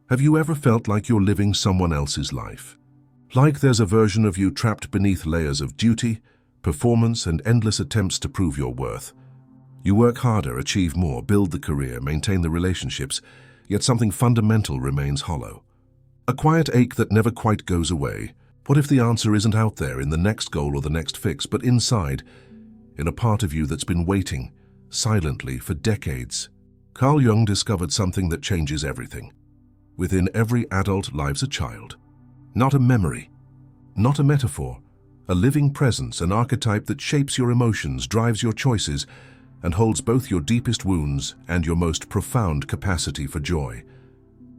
Have you ever felt like you're living someone else's life? Like there's a version of you trapped beneath layers of duty, performance, and endless attempts to prove your worth? You work harder, achieve more, build the career, maintain the relationships, yet something fundamental remains hollow. A quiet ache that never quite goes away. What if the answer isn't out there in the next goal or the next fix, but inside, in a part of you that's been waiting, silently, for decades? Carl Jung discovered something that changes everything. Within every adult lives a child. Not a memory, not a metaphor, a living presence, an archetype that shapes your emotions, drives your choices, and holds both your deepest wounds and your most profound capacity for joy.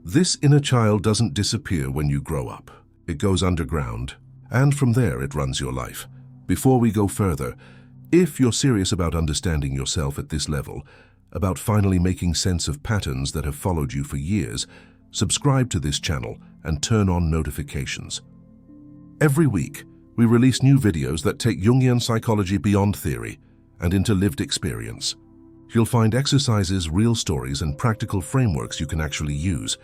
This inner child doesn't disappear when you grow up. It goes underground, and from there it runs your life. Before we go further, if you're serious about understanding yourself at this level, about finally making sense of patterns that have followed you for years, subscribe to this channel and turn on notifications. Every week, we release new videos that take Jungian psychology beyond theory and into lived experience. You'll find exercises, real stories, and practical frameworks you can actually use.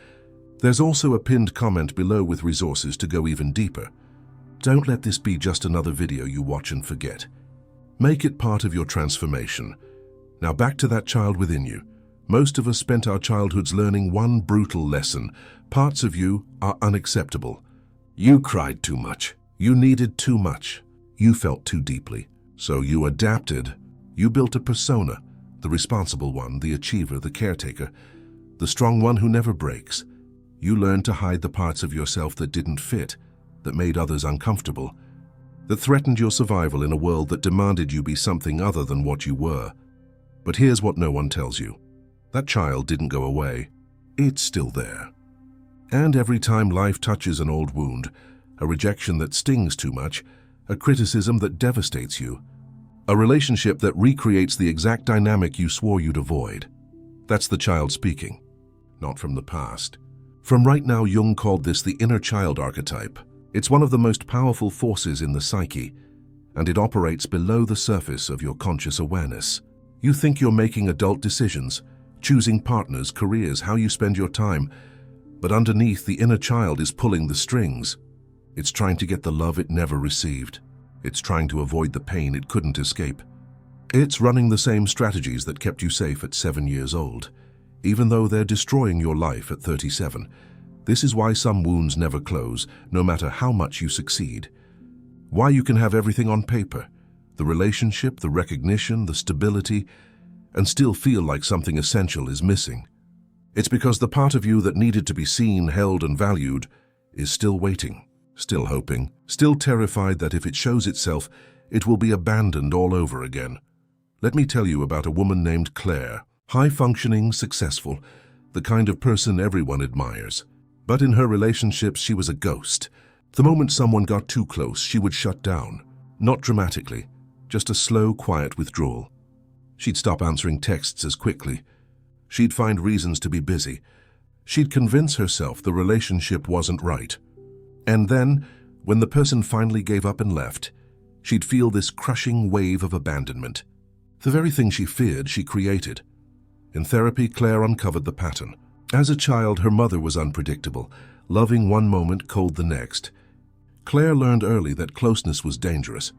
There's also a pinned comment below with resources to go even deeper. Don't let this be just another video you watch and forget. Make it part of your transformation. Now back to that child within you. Most of us spent our childhoods learning one brutal lesson. Parts of you are unacceptable. You cried too much. You needed too much. You felt too deeply. So you adapted. You built a persona, the responsible one, the achiever, the caretaker, the strong one who never breaks. You learned to hide the parts of yourself that didn't fit, that made others uncomfortable, that threatened your survival in a world that demanded you be something other than what you were. But here's what no one tells you. That child didn't go away. It's still there. And every time life touches an old wound, a rejection that stings too much, a criticism that devastates you, a relationship that recreates the exact dynamic you swore you'd avoid, that's the child speaking, not from the past. From right now, Jung called this the inner child archetype. It's one of the most powerful forces in the psyche, and it operates below the surface of your conscious awareness. You think you're making adult decisions, choosing partners, careers, how you spend your time, but underneath, the inner child is pulling the strings. It's trying to get the love it never received. It's trying to avoid the pain it couldn't escape. It's running the same strategies that kept you safe at 7 years old, even though they're destroying your life at 37. This is why some wounds never close, no matter how much you succeed. Why you can have everything on paper, the relationship, the recognition, the stability, and still feel like something essential is missing. It's because the part of you that needed to be seen, held, and valued is still waiting, still hoping, still terrified that if it shows itself, it will be abandoned all over again. Let me tell you about a woman named Claire, high-functioning, successful, the kind of person everyone admires. But in her relationships, she was a ghost. The moment someone got too close, she would shut down. Not dramatically, just a slow, quiet withdrawal. She'd stop answering texts as quickly. She'd find reasons to be busy. She'd convince herself the relationship wasn't right. And then, when the person finally gave up and left, she'd feel this crushing wave of abandonment. The very thing she feared, she created. In therapy, Claire uncovered the pattern. As a child, her mother was unpredictable, loving one moment, cold the next. Claire learned early that closeness was dangerous.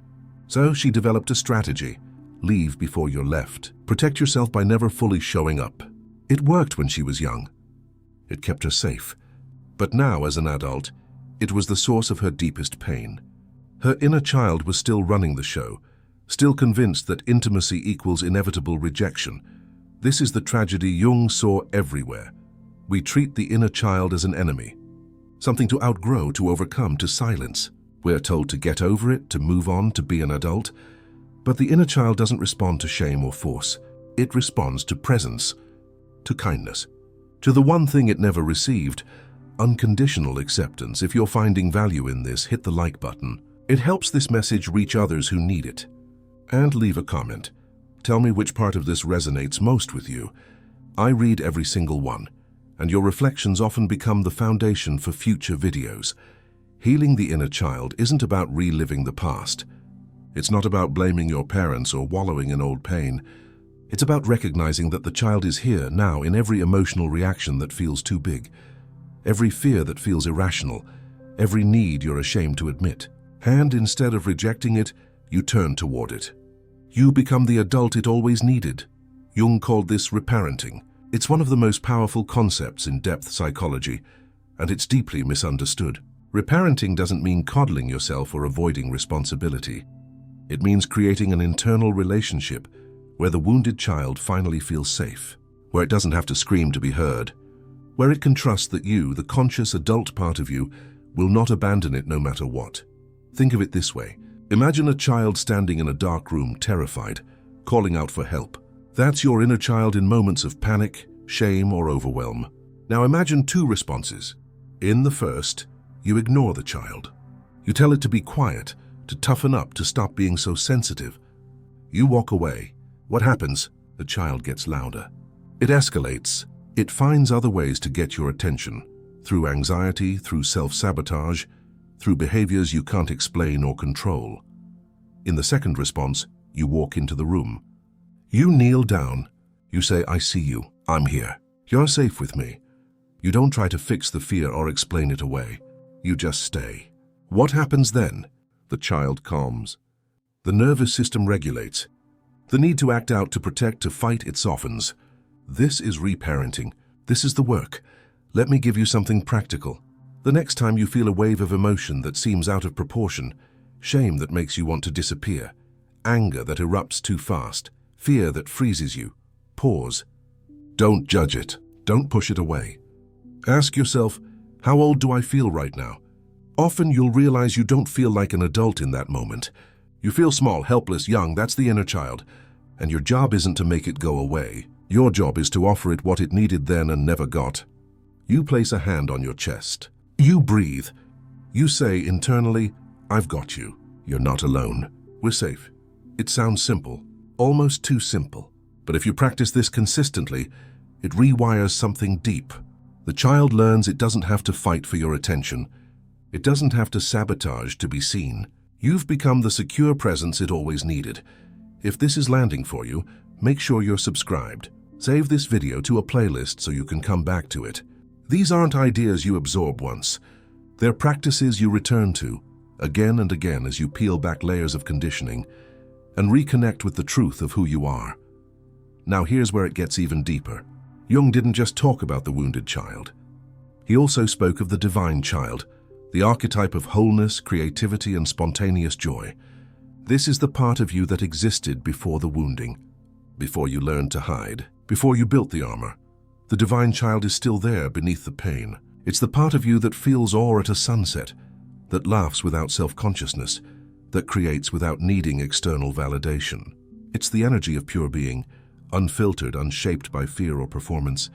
So she developed a strategy. Leave before you're left. Protect yourself by never fully showing up. It worked when she was young. It kept her safe. But now, as an adult, it was the source of her deepest pain. Her inner child was still running the show, still convinced that intimacy equals inevitable rejection. This is the tragedy Jung saw everywhere. We treat the inner child as an enemy, something to outgrow, to overcome, to silence. We're told to get over it, to move on, to be an adult. But the inner child doesn't respond to shame or force. It responds to presence, to kindness, to the one thing it never received, unconditional acceptance. If you're finding value in this, hit the like button. It helps this message reach others who need it. And leave a comment. Tell me which part of this resonates most with you. I read every single one, and your reflections often become the foundation for future videos. Healing the inner child isn't about reliving the past. It's not about blaming your parents or wallowing in old pain. It's about recognizing that the child is here now in every emotional reaction that feels too big, every fear that feels irrational, every need you're ashamed to admit. And instead of rejecting it, you turn toward it. You become the adult it always needed. Jung called this reparenting. It's one of the most powerful concepts in depth psychology, and it's deeply misunderstood. Reparenting doesn't mean coddling yourself or avoiding responsibility. It means creating an internal relationship where the wounded child finally feels safe, where it doesn't have to scream to be heard, where it can trust that you, the conscious adult part of you, will not abandon it no matter what. Think of it this way. Imagine a child standing in a dark room, terrified, calling out for help. That's your inner child in moments of panic, shame, or overwhelm. Now imagine two responses. In the first, you ignore the child. You tell it to be quiet, to toughen up, to stop being so sensitive. You walk away. What happens? The child gets louder. It escalates. It finds other ways to get your attention, through anxiety, through self-sabotage, through behaviors you can't explain or control. In the second response, you walk into the room. You kneel down. You say, "I see you. I'm here. You're safe with me." You don't try to fix the fear or explain it away. You just stay. What happens then? The child calms. The nervous system regulates. The need to act out, to protect, to fight, it softens. This is reparenting. This is the work. Let me give you something practical. The next time you feel a wave of emotion that seems out of proportion, shame that makes you want to disappear, anger that erupts too fast, fear that freezes you, pause. Don't judge it. Don't push it away. Ask yourself, how old do I feel right now? Often you'll realize you don't feel like an adult in that moment. You feel small, helpless, young. That's the inner child. And your job isn't to make it go away. Your job is to offer it what it needed then and never got. You place a hand on your chest. You breathe. You say internally, "I've got you. You're not alone. We're safe." It sounds simple, almost too simple. But if you practice this consistently, it rewires something deep. The child learns it doesn't have to fight for your attention. It doesn't have to sabotage to be seen. You've become the secure presence it always needed. If this is landing for you, make sure you're subscribed. Save this video to a playlist so you can come back to it. These aren't ideas you absorb once. They're practices you return to, again and again, as you peel back layers of conditioning and reconnect with the truth of who you are. Now here's where it gets even deeper. Jung didn't just talk about the wounded child. He also spoke of the divine child, the archetype of wholeness, creativity, and spontaneous joy. This is the part of you that existed before the wounding, before you learned to hide, before you built the armor. The divine child is still there beneath the pain. It's the part of you that feels awe at a sunset, that laughs without self-consciousness, that creates without needing external validation. It's the energy of pure being, unfiltered, unshaped by fear or performance.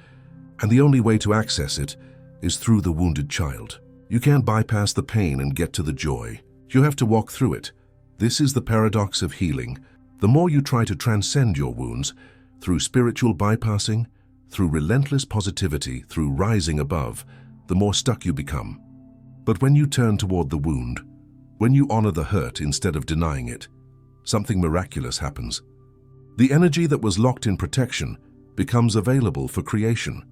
And the only way to access it is through the wounded child. You can't bypass the pain and get to the joy. You have to walk through it. This is the paradox of healing. The more you try to transcend your wounds, through spiritual bypassing, through relentless positivity, through rising above, the more stuck you become. But when you turn toward the wound, when you honor the hurt instead of denying it, something miraculous happens. The energy that was locked in protection becomes available for creation.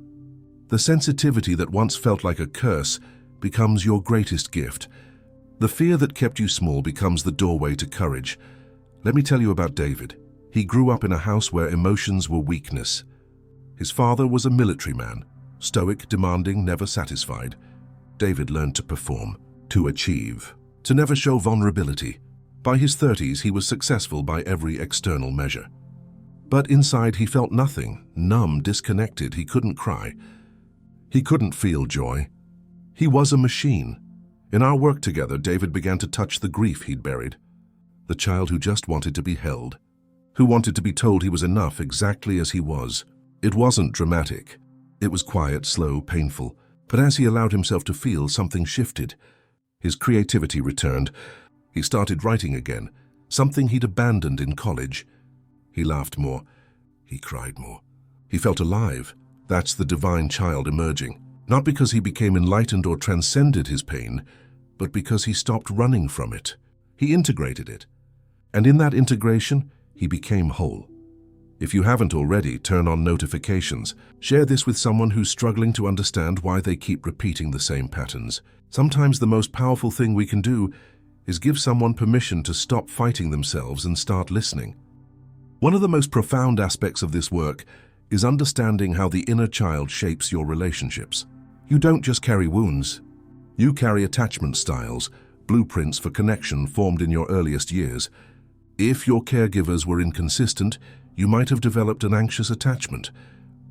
The sensitivity that once felt like a curse becomes your greatest gift. The fear that kept you small becomes the doorway to courage. Let me tell you about David. He grew up in a house where emotions were weakness. His father was a military man, stoic, demanding, never satisfied. David learned to perform, to achieve, to never show vulnerability. By his 30s, he was successful by every external measure. But inside, he felt nothing, numb, disconnected. He couldn't cry. He couldn't feel joy. He was a machine. In our work together, David began to touch the grief he'd buried. The child who just wanted to be held, who wanted to be told he was enough exactly as he was. It wasn't dramatic. It was quiet, slow, painful. But as he allowed himself to feel, something shifted. His creativity returned. He started writing again, something he'd abandoned in college. He laughed more. He cried more. He felt alive. That's the divine child emerging. Not because he became enlightened or transcended his pain, but because he stopped running from it. He integrated it. And in that integration, he became whole. If you haven't already, turn on notifications. Share this with someone who's struggling to understand why they keep repeating the same patterns. Sometimes the most powerful thing we can do is give someone permission to stop fighting themselves and start listening. One of the most profound aspects of this work is understanding how the inner child shapes your relationships. You don't just carry wounds. You carry attachment styles, blueprints for connection formed in your earliest years. If your caregivers were inconsistent, you might have developed an anxious attachment,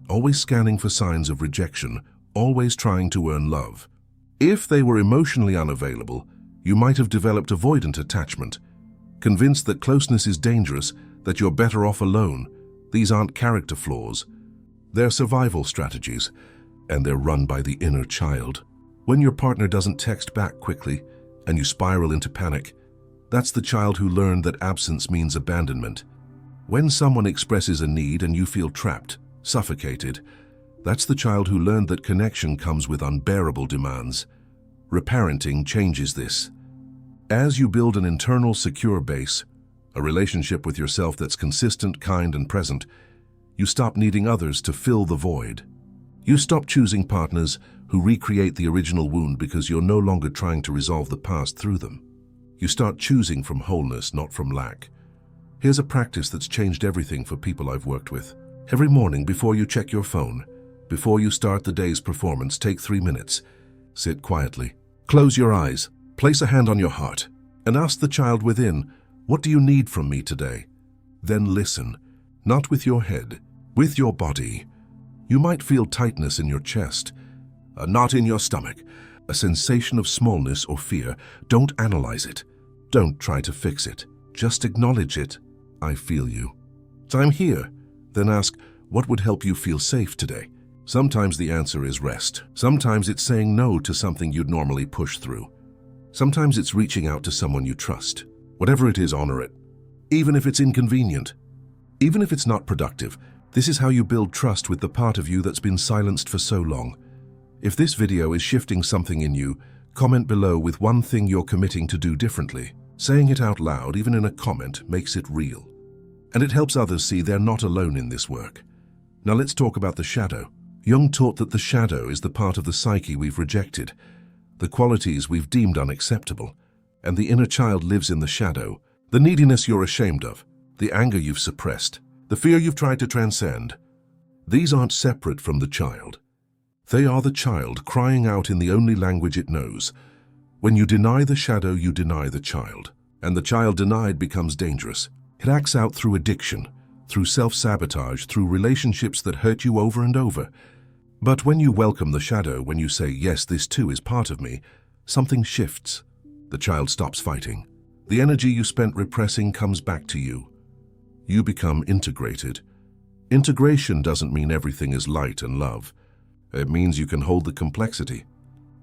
always scanning for signs of rejection, always trying to earn love. If they were emotionally unavailable, you might have developed avoidant attachment, convinced that closeness is dangerous, that you're better off alone. These aren't character flaws. They're survival strategies, and they're run by the inner child. When your partner doesn't text back quickly and you spiral into panic, that's the child who learned that absence means abandonment. When someone expresses a need and you feel trapped, suffocated, that's the child who learned that connection comes with unbearable demands. Reparenting changes this. As you build an internal, secure base, a relationship with yourself that's consistent, kind, and present, you stop needing others to fill the void. You stop choosing partners who recreate the original wound because you're no longer trying to resolve the past through them. You start choosing from wholeness, not from lack. Here's a practice that's changed everything for people I've worked with. Every morning before you check your phone, before you start the day's performance, take 3 minutes. Sit quietly. Close your eyes. Place a hand on your heart and ask the child within, "What do you need from me today?" Then listen, not with your head, with your body. You might feel tightness in your chest, a knot in your stomach, a sensation of smallness or fear. Don't analyze it. Don't try to fix it. Just acknowledge it. I feel you. So I'm here. Then ask, what would help you feel safe today? Sometimes the answer is rest. Sometimes it's saying no to something you'd normally push through. Sometimes it's reaching out to someone you trust. Whatever it is, honor it. Even if it's inconvenient. Even if it's not productive. This is how you build trust with the part of you that's been silenced for so long. If this video is shifting something in you, comment below with one thing you're committing to do differently. Saying it out loud, even in a comment, makes it real. And it helps others see they're not alone in this work. Now let's talk about the shadow. Jung taught that the shadow is the part of the psyche we've rejected, the qualities we've deemed unacceptable, and the inner child lives in the shadow. The neediness you're ashamed of, the anger you've suppressed, the fear you've tried to transcend. These aren't separate from the child. They are the child crying out in the only language it knows. When you deny the shadow, you deny the child, and the child denied becomes dangerous. It acts out through addiction, through self-sabotage, through relationships that hurt you over and over. But when you welcome the shadow, when you say, yes, this too is part of me, something shifts. The child stops fighting. The energy you spent repressing comes back to you. You become integrated. Integration doesn't mean everything is light and love. It means you can hold the complexity,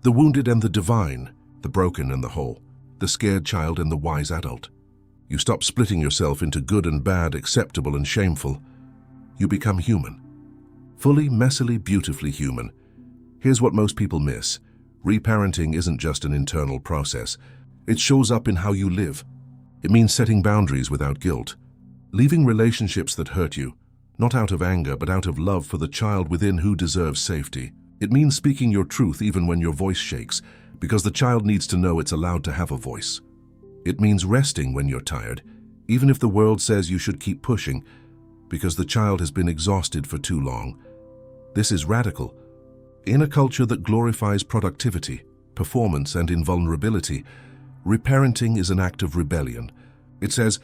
the wounded and the divine, the broken and the whole, the scared child and the wise adult. You stop splitting yourself into good and bad, acceptable and shameful. You become human. Fully, messily, beautifully human. Here's what most people miss. Reparenting isn't just an internal process. It shows up in how you live. It means setting boundaries without guilt. Leaving relationships that hurt you, not out of anger, but out of love for the child within who deserves safety. It means speaking your truth even when your voice shakes, because the child needs to know it's allowed to have a voice. It means resting when you're tired, even if the world says you should keep pushing, because the child has been exhausted for too long. This is radical. In a culture that glorifies productivity, performance, and invulnerability, reparenting is an act of rebellion. It says,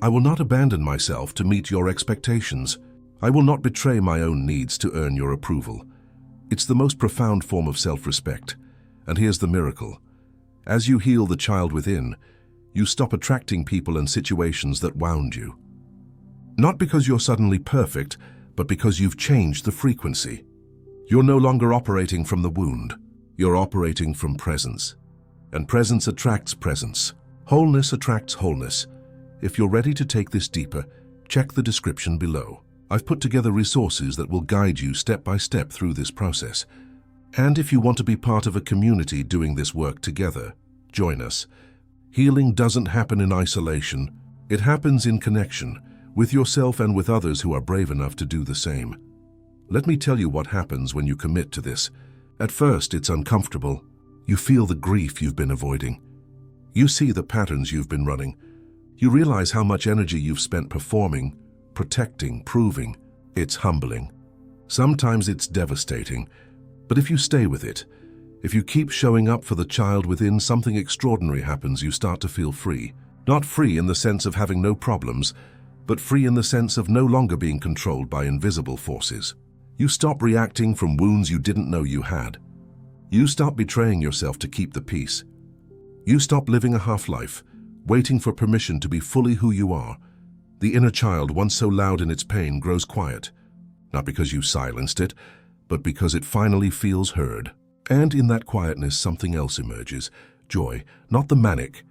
I will not abandon myself to meet your expectations. I will not betray my own needs to earn your approval. It's the most profound form of self-respect. And here's the miracle. As you heal the child within, you stop attracting people and situations that wound you. Not because you're suddenly perfect, but because you've changed the frequency. You're no longer operating from the wound. You're operating from presence. And presence attracts presence. Wholeness attracts wholeness. If you're ready to take this deeper, check the description below. I've put together resources that will guide you step by step through this process. And if you want to be part of a community doing this work together, join us. Healing doesn't happen in isolation. It happens in connection, with yourself and with others who are brave enough to do the same. Let me tell you what happens when you commit to this. At first, it's uncomfortable. You feel the grief you've been avoiding. You see the patterns you've been running. You realize how much energy you've spent performing, protecting, proving. It's humbling. Sometimes it's devastating. But if you stay with it, if you keep showing up for the child within, something extraordinary happens. You start to feel free. Not free in the sense of having no problems, but free in the sense of no longer being controlled by invisible forces. You stop reacting from wounds you didn't know you had. You stop betraying yourself to keep the peace. You stop living a half-life, waiting for permission to be fully who you are. The inner child, once so loud in its pain, grows quiet, not because you silenced it, but because it finally feels heard. And in that quietness, something else emerges. Joy, not the manic,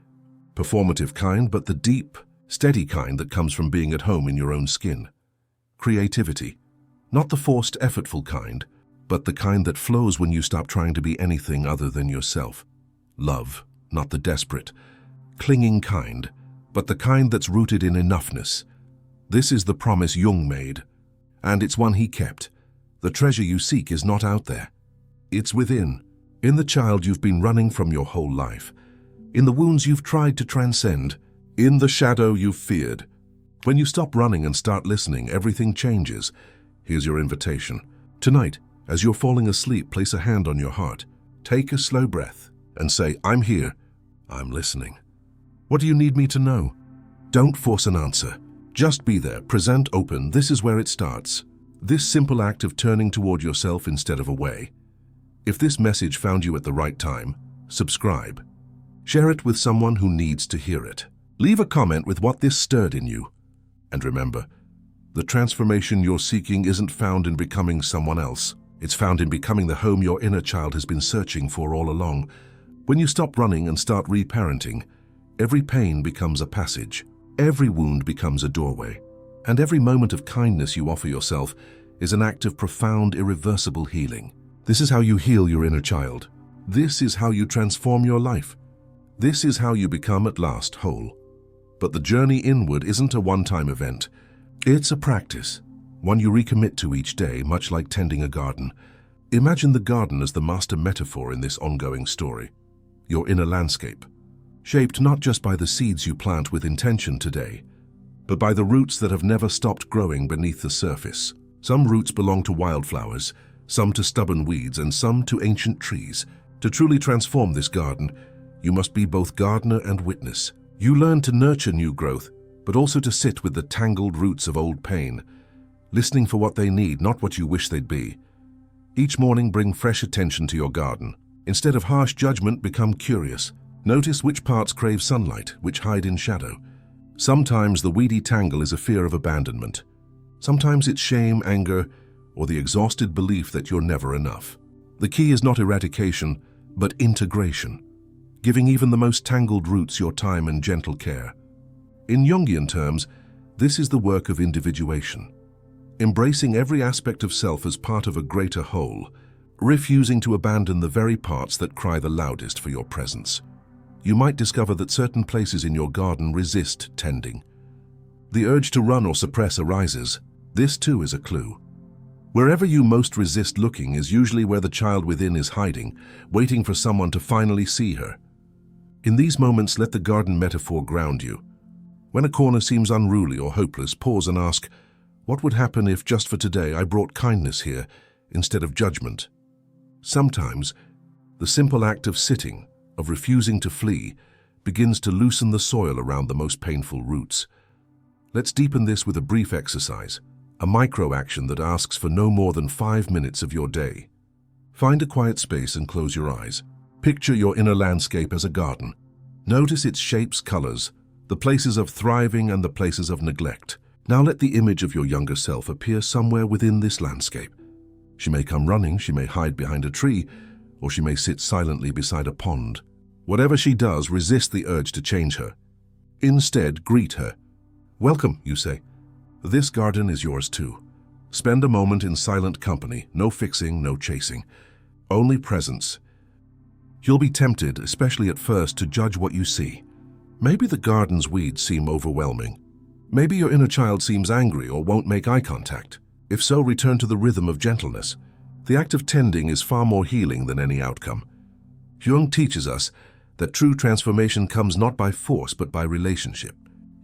performative kind, but the deep, steady kind that comes from being at home in your own skin. Creativity, not the forced, effortful kind, but the kind that flows when you stop trying to be anything other than yourself. Love, not the desperate, clinging kind, but the kind that's rooted in enoughness. This is the promise Jung made, and it's one he kept. The treasure you seek is not out there. It's within, in the child you've been running from your whole life, in the wounds you've tried to transcend, in the shadow you've feared. When you stop running and start listening, everything changes. Here's your invitation. Tonight, as you're falling asleep, place a hand on your heart. Take a slow breath and say, "I'm here. I'm listening. What do you need me to know?" Don't force an answer. Just be there, present, open. This is where it starts. This simple act of turning toward yourself instead of away. If this message found you at the right time, subscribe. Share it with someone who needs to hear it. Leave a comment with what this stirred in you. And remember, the transformation you're seeking isn't found in becoming someone else. It's found in becoming the home your inner child has been searching for all along. When you stop running and start reparenting, every pain becomes a passage, every wound becomes a doorway, and every moment of kindness you offer yourself is an act of profound, irreversible healing. This is how you heal your inner child. This is how you transform your life. This is how you become at last whole. But the journey inward isn't a one-time event. It's a practice, one you recommit to each day, much like tending a garden. Imagine the garden as the master metaphor in this ongoing story. Your inner landscape, shaped not just by the seeds you plant with intention today, but by the roots that have never stopped growing beneath the surface. Some roots belong to wildflowers, some to stubborn weeds, and some to ancient trees. To truly transform this garden, you must be both gardener and witness. You learn to nurture new growth, but also to sit with the tangled roots of old pain, listening for what they need, not what you wish they'd be. Each morning, bring fresh attention to your garden. Instead of harsh judgment, become curious. Notice which parts crave sunlight, which hide in shadow. Sometimes the weedy tangle is a fear of abandonment. Sometimes it's shame, anger, or the exhausted belief that you're never enough. The key is not eradication, but integration, giving even the most tangled roots your time and gentle care. In Jungian terms, this is the work of individuation, embracing every aspect of self as part of a greater whole, refusing to abandon the very parts that cry the loudest for your presence. You might discover that certain places in your garden resist tending. The urge to run or suppress arises. This too is a clue. Wherever you most resist looking is usually where the child within is hiding, waiting for someone to finally see her. In these moments, let the garden metaphor ground you. When a corner seems unruly or hopeless, pause and ask, what would happen if just for today I brought kindness here instead of judgment? Sometimes, the simple act of sitting, of refusing to flee, begins to loosen the soil around the most painful roots. Let's deepen this with a brief exercise, a micro-action that asks for no more than 5 minutes of your day. Find a quiet space and close your eyes. Picture your inner landscape as a garden. Notice its shapes, colors, the places of thriving and the places of neglect. Now let the image of your younger self appear somewhere within this landscape. She may come running, she may hide behind a tree, or she may sit silently beside a pond. Whatever she does, resist the urge to change her. Instead, greet her. Welcome, you say. This garden is yours too. Spend a moment in silent company, no fixing, no chasing, only presence. You'll be tempted, especially at first, to judge what you see. Maybe the garden's weeds seem overwhelming. Maybe your inner child seems angry or won't make eye contact. If so, return to the rhythm of gentleness. The act of tending is far more healing than any outcome. Jung teaches us that true transformation comes not by force but by relationship.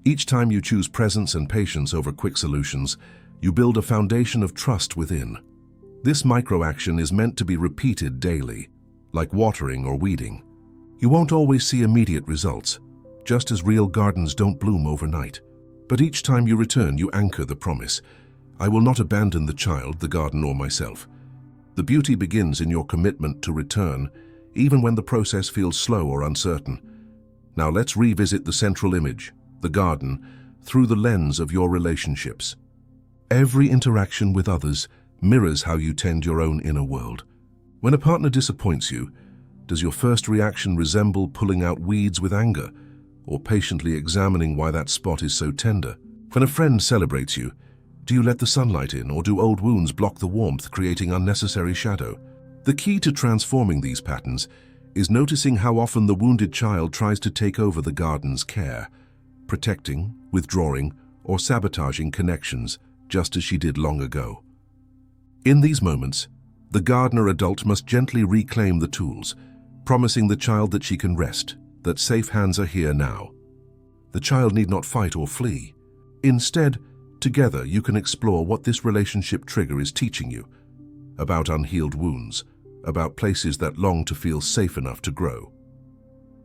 Each time you choose presence and patience over quick solutions, you build a foundation of trust within. This micro-action is meant to be repeated daily, like watering or weeding. You won't always see immediate results, just as real gardens don't bloom overnight. But each time you return, you anchor the promise: I will not abandon the child, the garden, or myself. The beauty begins in your commitment to return, even when the process feels slow or uncertain. Now let's revisit the central image, the garden, through the lens of your relationships. Every interaction with others mirrors how you tend your own inner world. When a partner disappoints you, does your first reaction resemble pulling out weeds with anger, or patiently examining why that spot is so tender? When a friend celebrates you, do you let the sunlight in, or do old wounds block the warmth, creating unnecessary shadow? The key to transforming these patterns is noticing how often the wounded child tries to take over the garden's care, protecting, withdrawing, or sabotaging connections, just as she did long ago. In these moments, the gardener adult must gently reclaim the tools, promising the child that she can rest, that safe hands are here now. The child need not fight or flee. Instead, together you can explore what this relationship trigger is teaching you, about unhealed wounds, about places that long to feel safe enough to grow.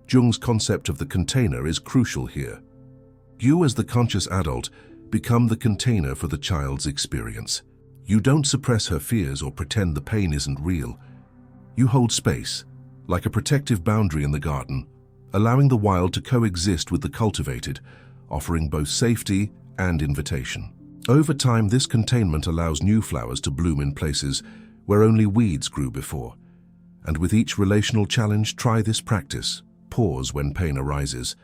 Jung's concept of the container is crucial here. You, as the conscious adult, become the container for the child's experience. You don't suppress her fears or pretend the pain isn't real. You hold space, like a protective boundary in the garden, allowing the wild to coexist with the cultivated, offering both safety and invitation. Over time, this containment allows new flowers to bloom in places where only weeds grew before. And with each relational challenge, try this practice. Pause when pain arises.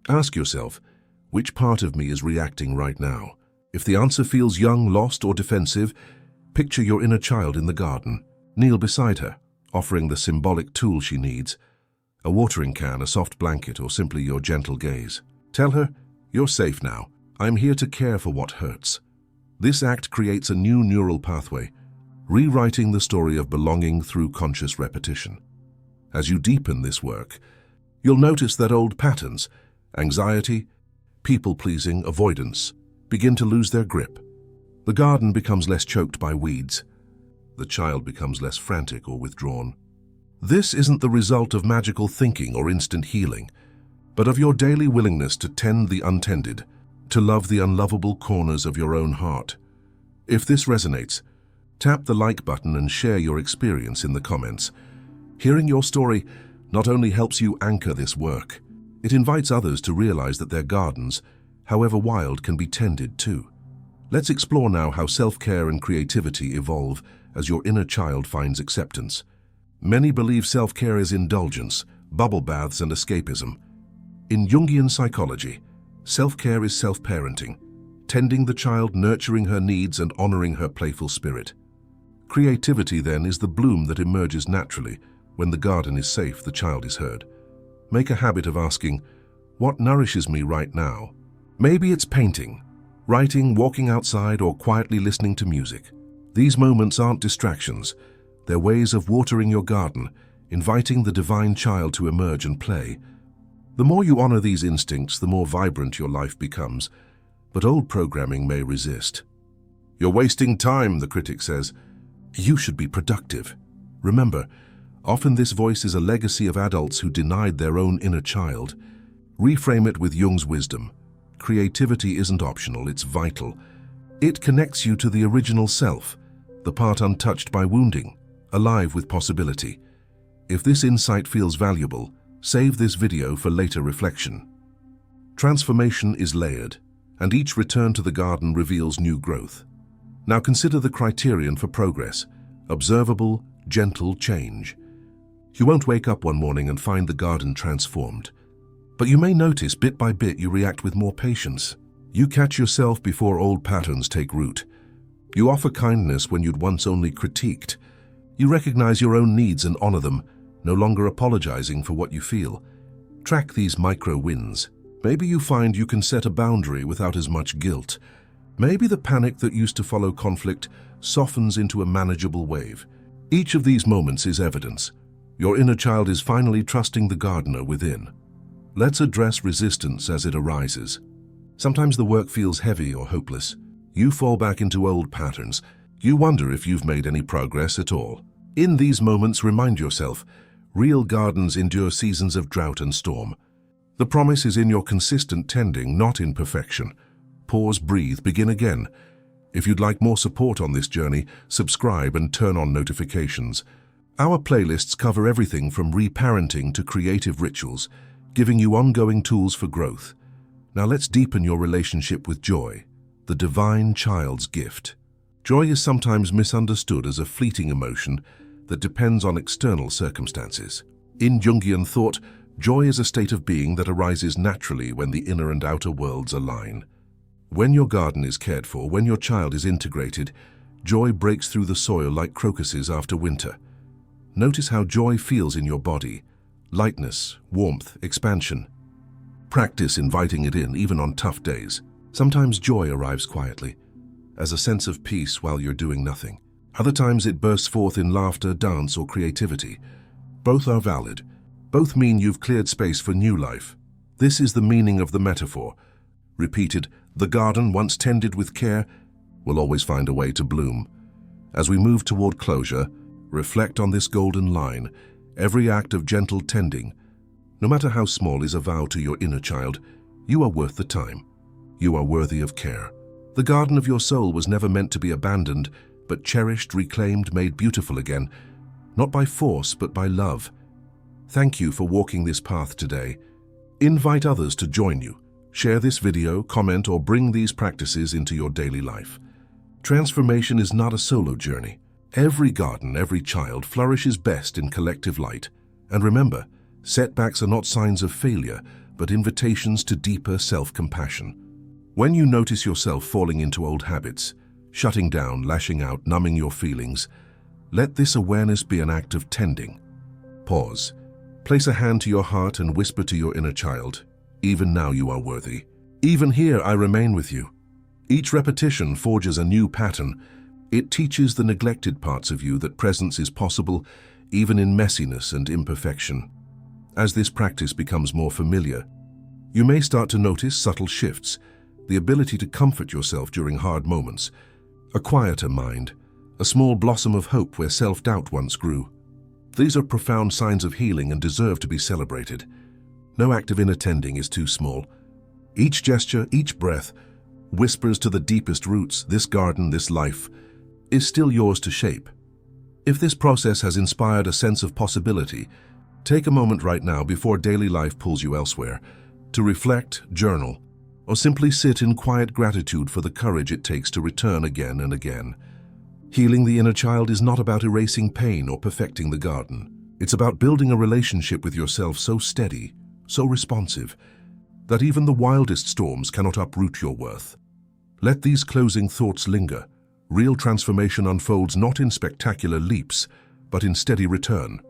Ask yourself, which part of me is reacting right now? If the answer feels young, lost, or defensive, picture your inner child in the garden. Kneel beside her, offering the symbolic tool she needs: a watering can, a soft blanket, or simply your gentle gaze. Tell her, you're safe now. I'm here to care for what hurts. This act creates a new neural pathway, rewriting the story of belonging through conscious repetition. As you deepen this work, you'll notice that old patterns, anxiety, people-pleasing, avoidance, begin to lose their grip. The garden becomes less choked by weeds. The child becomes less frantic or withdrawn. This isn't the result of magical thinking or instant healing, but of your daily willingness to tend the untended, to love the unlovable corners of your own heart. If this resonates, tap the like button and share your experience in the comments. Hearing your story not only helps you anchor this work, it invites others to realize that their gardens, however wild, can be tended too. Let's explore now how self-care and creativity evolve as your inner child finds acceptance. Many believe self-care is indulgence, bubble baths, and escapism. In Jungian psychology, self-care is self-parenting, tending the child, nurturing her needs, and honoring her playful spirit. Creativity, then, is the bloom that emerges naturally. When the garden is safe, the child is heard. Make a habit of asking, what nourishes me right now? Maybe it's painting, writing, walking outside, or quietly listening to music. These moments aren't distractions. They're ways of watering your garden, inviting the divine child to emerge and play. The more you honor these instincts, the more vibrant your life becomes. But old programming may resist. You're wasting time, the critic says. You should be productive. Remember, often this voice is a legacy of adults who denied their own inner child. Reframe it with Jung's wisdom. Creativity isn't optional, it's vital. It connects you to the original self, the part untouched by wounding, alive with possibility. If this insight feels valuable, save this video for later reflection. Transformation is layered, and each return to the garden reveals new growth. Now consider the criterion for progress: observable, gentle change. You won't wake up one morning and find the garden transformed, but you may notice bit by bit you react with more patience. You catch yourself before old patterns take root. You offer kindness when you'd once only critiqued. You recognize your own needs and honor them, no longer apologizing for what you feel. Track these micro wins. Maybe you find you can set a boundary without as much guilt. Maybe the panic that used to follow conflict softens into a manageable wave. Each of these moments is evidence. Your inner child is finally trusting the gardener within. Let's address resistance as it arises. Sometimes the work feels heavy or hopeless. You fall back into old patterns. You wonder if you've made any progress at all. In these moments, remind yourself, real gardens endure seasons of drought and storm. The promise is in your consistent tending, not in perfection. Pause, breathe, begin again. If you'd like more support on this journey, subscribe and turn on notifications. Our playlists cover everything from reparenting to creative rituals, giving you ongoing tools for growth. Now let's deepen your relationship with joy, the divine child's gift. Joy is sometimes misunderstood as a fleeting emotion that depends on external circumstances. In Jungian thought, joy is a state of being that arises naturally when the inner and outer worlds align. When your garden is cared for, when your child is integrated, joy breaks through the soil like crocuses after winter. Notice how joy feels in your body: lightness, warmth, expansion. Practice inviting it in, even on tough days. Sometimes joy arrives quietly, as a sense of peace while you're doing nothing. Other times it bursts forth in laughter, dance, or creativity. Both are valid. Both mean you've cleared space for new life. This is the meaning of the metaphor. Repeated, the garden, once tended with care, will always find a way to bloom. As we move toward closure, reflect on this golden line. Every act of gentle tending, no matter how small, is a vow to your inner child. You are worth the time. You are worthy of care. The garden of your soul was never meant to be abandoned, but cherished, reclaimed, made beautiful again, not by force, but by love. Thank you for walking this path today. Invite others to join you. Share this video, comment, or bring these practices into your daily life. Transformation is not a solo journey. Every garden, every child flourishes best in collective light. And remember, setbacks are not signs of failure, but invitations to deeper self-compassion. When you notice yourself falling into old habits, shutting down, lashing out, numbing your feelings, let this awareness be an act of tending. Pause. Place a hand to your heart and whisper to your inner child, even now you are worthy. Even here I remain with you. Each repetition forges a new pattern. It teaches the neglected parts of you that presence is possible, even in messiness and imperfection. As this practice becomes more familiar, you may start to notice subtle shifts, the ability to comfort yourself during hard moments, a quieter mind, a small blossom of hope where self-doubt once grew. These are profound signs of healing and deserve to be celebrated. No act of inner tending is too small. Each gesture, each breath, whispers to the deepest roots, this garden, this life, is still yours to shape. If this process has inspired a sense of possibility, take a moment right now before daily life pulls you elsewhere, to reflect, journal, or simply sit in quiet gratitude for the courage it takes to return again and again. Healing the inner child is not about erasing pain or perfecting the garden. It's about building a relationship with yourself so steady, so responsive, that even the wildest storms cannot uproot your worth. Let these closing thoughts linger. Real transformation unfolds not in spectacular leaps, but in steady return.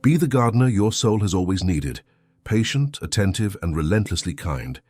Be the gardener your soul has always needed, patient, attentive, and relentlessly kind.